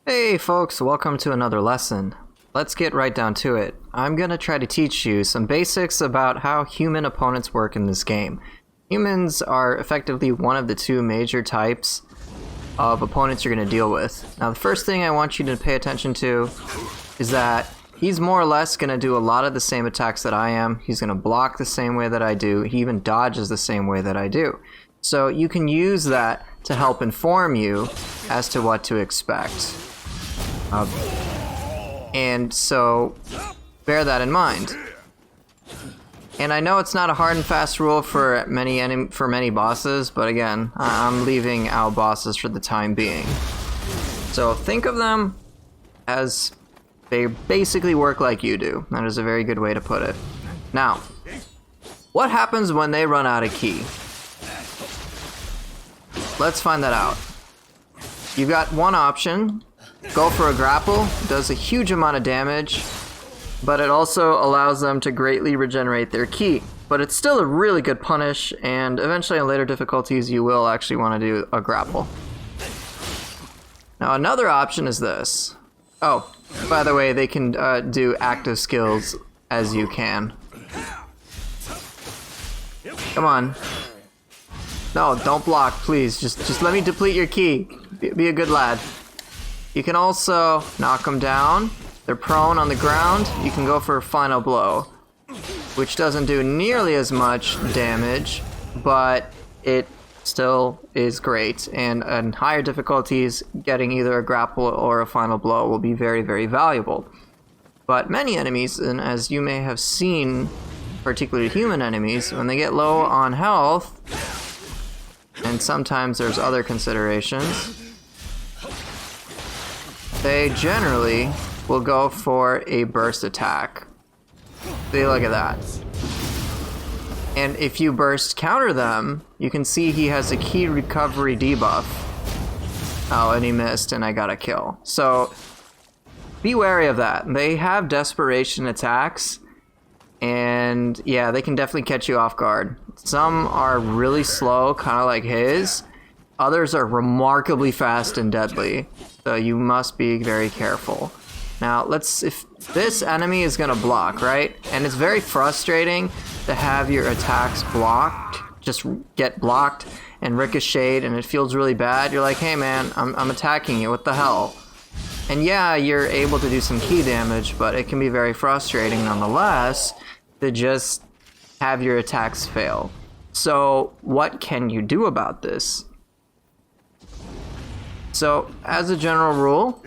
Hey folks, welcome to another lesson. Let's get right down to it. I'm gonna try to teach you some basics about how human opponents work in this game. Humans are effectively one of the two major types of opponents you're gonna deal with. Now the first thing I want you to pay attention to is that he's more or less gonna do a lot of the same attacks that I am. He's gonna block the same way that I do. He even dodges the same way that I do. So you can use that to help inform you as to what to expect. And so bear that in mind. And I know it's not a hard and fast rule for many bosses, but again, I'm leaving out bosses for the time being. So think of them as they basically work like you do. That is a very good way to put it. Now, what happens when they run out of ki? Let's find that out. You've got one option. Go for a grapple. It does a huge amount of damage, but it also allows them to greatly regenerate their ki. But it's still a really good punish, and eventually on later difficulties you will actually want to do a grapple. Now another option is this. Oh, by the way, they can do active skills as you can. Come on. No, don't block, please. Just let me deplete your ki. Be a good lad. You can also knock them down. They're prone on the ground. You can go for a final blow, which doesn't do nearly as much damage, but it still is great. And in higher difficulties, getting either a grapple or a final blow will be very, very valuable. But many enemies, and as you may have seen, particularly human enemies, when they get low on health, and sometimes there's other considerations, they generally will go for a burst attack. See, look at that. And if you burst counter them, you can see he has a ki recovery debuff. Oh, and he missed, and I got a kill. So be wary of that. They have desperation attacks, and yeah, they can definitely catch you off guard. Some are really slow, kind of like his. Others are remarkably fast and deadly, so you must be very careful. Now, if this enemy is gonna block, right? And it's very frustrating to have your attacks blocked, just get blocked and ricocheted, and it feels really bad. You're like, hey man, I'm attacking you, what the hell? And yeah, you're able to do some ki damage, but it can be very frustrating nonetheless to just have your attacks fail. So what can you do about this? So, as a general rule,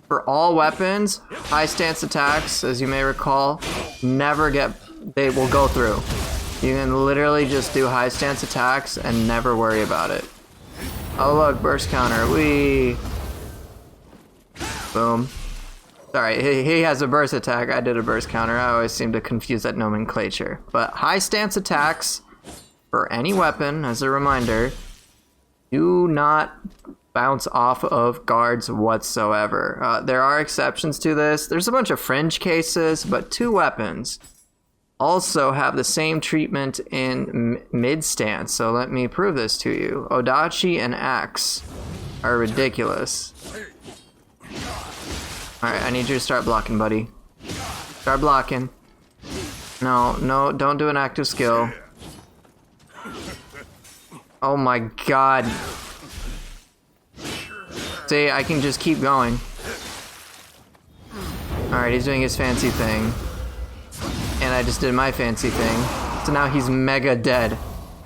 for all weapons, high stance attacks, as you may recall, they will go through. You can literally just do high stance attacks and never worry about it. Oh look, burst counter, wee! Boom. Sorry, he has a burst attack, I did a burst counter, I always seem to confuse that nomenclature. But high stance attacks, for any weapon, as a reminder, do not bounce off of guards whatsoever. There are exceptions to this. There's a bunch of fringe cases, but two weapons also have the same treatment in mid stance. So let me prove this to you. Odachi and Axe are ridiculous. Alright, I need you to start blocking, buddy. Start blocking. No, don't do an active skill. Oh my god. See, I can just keep going. Alright, he's doing his fancy thing. And I just did my fancy thing. So now he's mega dead.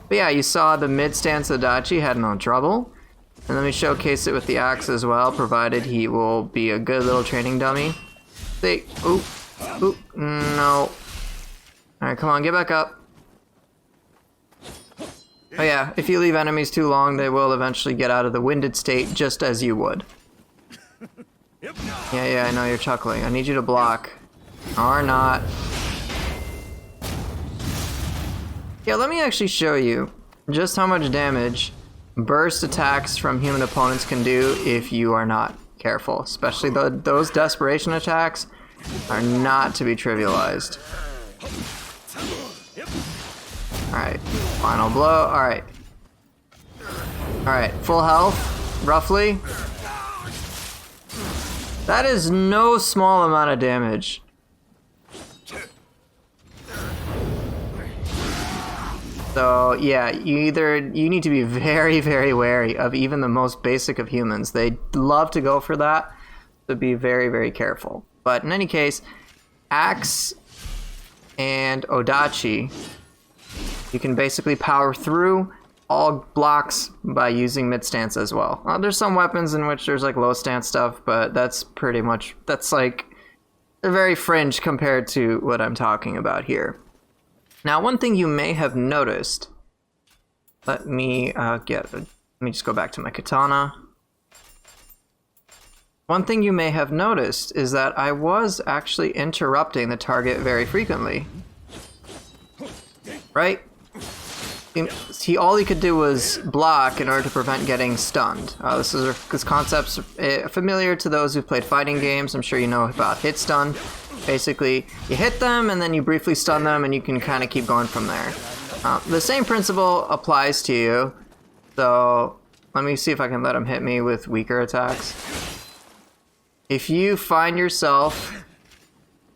But yeah, you saw the mid-stance Adachi had no trouble. And let me showcase it with the axe as well, provided he will be a good little training dummy. See, oop, no. Alright, come on, get back up. Oh yeah, if you leave enemies too long, they will eventually get out of the winded state just as you would. Yeah, I know you're chuckling. I need you to block. Or not. Yeah, let me actually show you just how much damage burst attacks from human opponents can do if you are not careful. Especially those desperation attacks are not to be trivialized. Alright, final blow. Alright. Alright, full health, roughly. That is no small amount of damage. So yeah, you need to be very, very wary of even the most basic of humans. They love to go for that, so be very, very careful. But in any case, Axe and Odachi, you can basically power through all blocks by using mid stance as well. There's some weapons in which there's like low stance stuff, but that's like very fringe compared to what I'm talking about here. Now, one thing you may have noticed, let me just go back to my katana. One thing you may have noticed is that I was actually interrupting the target very frequently. Right? All he could do was block in order to prevent getting stunned. This concept's familiar to those who've played fighting games. I'm sure you know about hit stun. Basically, you hit them and then you briefly stun them and you can kind of keep going from there. The same principle applies to you. So let me see if I can let him hit me with weaker attacks. If you find yourself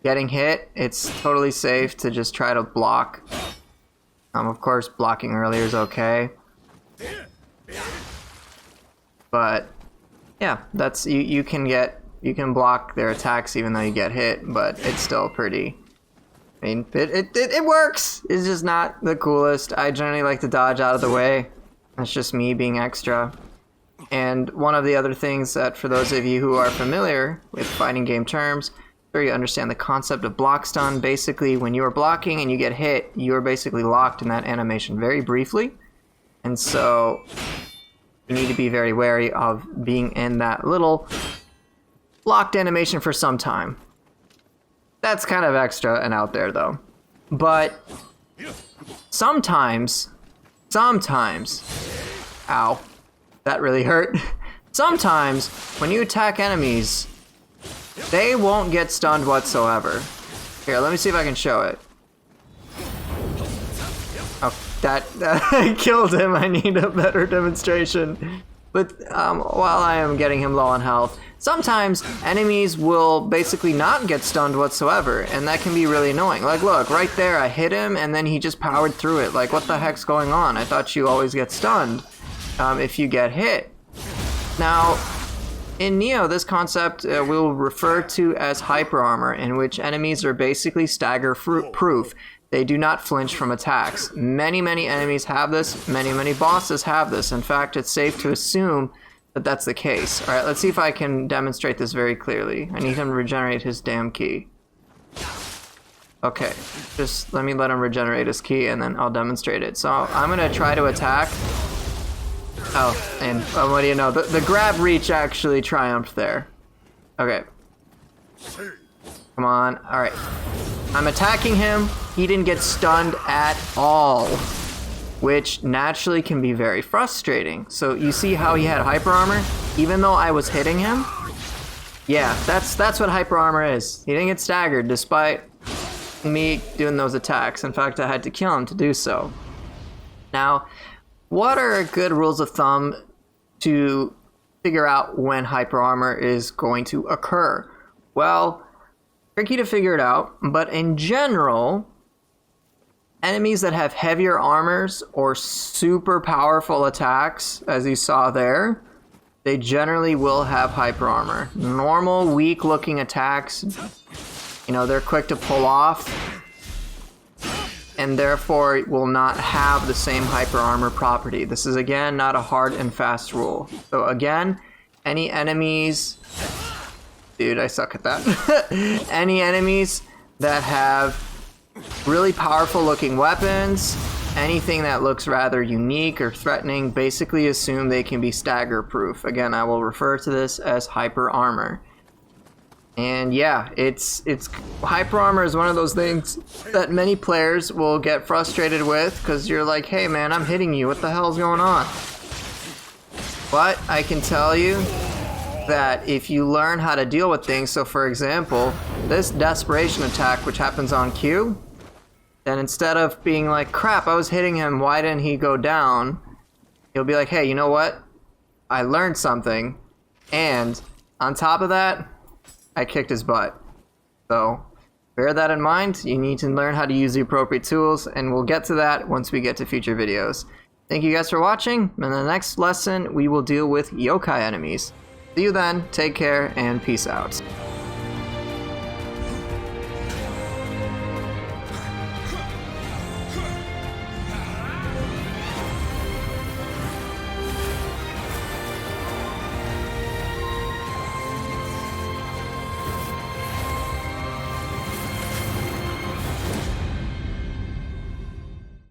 getting hit, it's totally safe to just try to block. Of course, blocking earlier is okay. But yeah, that's you can block their attacks even though you get hit, but it's still pretty. I mean, it works. It's just not the coolest. I generally like to dodge out of the way. That's just me being extra. And one of the other things that, for those of you who are familiar with fighting game terms, sure you understand the concept of block stun. Basically, when you are blocking and you get hit, you are basically locked in that animation very briefly. And so you need to be very wary of being in that little locked animation for some time. That's kind of extra and out there though. But sometimes, ow, that really hurt. Sometimes when you attack enemies, they won't get stunned whatsoever. Here, let me see if I can show it. Oh, that killed him. I need a better demonstration. But while I am getting him low on health, sometimes enemies will basically not get stunned whatsoever, and that can be really annoying. Like, look, right there, I hit him, and then he just powered through it. Like, what the heck's going on? I thought you always get stunned if you get hit. Now, in Nioh, this concept we'll refer to as hyper armor, in which enemies are basically stagger proof. They do not flinch from attacks. Many enemies have this. Many bosses have this. In fact, it's safe to assume that that's the case. All right, let's see if I can demonstrate this very clearly. I need him to regenerate his damn ki. Okay, just let him regenerate his ki, and then I'll demonstrate it. So I'm gonna try to attack. Oh, and what do you know? The grab reach actually triumphed there. Okay. Come on. All right. I'm attacking him. He didn't get stunned at all, which naturally can be very frustrating. So you see how he had hyper armor, even though I was hitting him? Yeah, that's what hyper armor is. He didn't get staggered despite me doing those attacks. In fact, I had to kill him to do so. Now, what are good rules of thumb to figure out when hyper armor is going to occur? Well, tricky to figure it out, but in general, enemies that have heavier armors or super powerful attacks, as you saw there, they generally will have hyper armor. Normal, weak-looking attacks, they're quick to pull off, and therefore will not have the same hyper armor property. This is, again, not a hard and fast rule. So again, any enemies... Dude, I suck at that. Any enemies that have really powerful looking weapons, anything that looks rather unique or threatening, basically assume they can be stagger proof. Again, I will refer to this as hyper armor. And yeah, it's hyper armor is one of those things that many players will get frustrated with, because you're like, hey man, I'm hitting you, what the hell's going on? But I can tell you that if you learn how to deal with things, so for example, this desperation attack, which happens on Q, then instead of being like, crap, I was hitting him, why didn't he go down? You'll be like, hey, you know what? I learned something, and on top of that, I kicked his butt. So bear that in mind. You need to learn how to use the appropriate tools, and we'll get to that once we get to future videos. Thank you guys for watching. In the next lesson, we will deal with yokai enemies. See you then, take care, and peace out.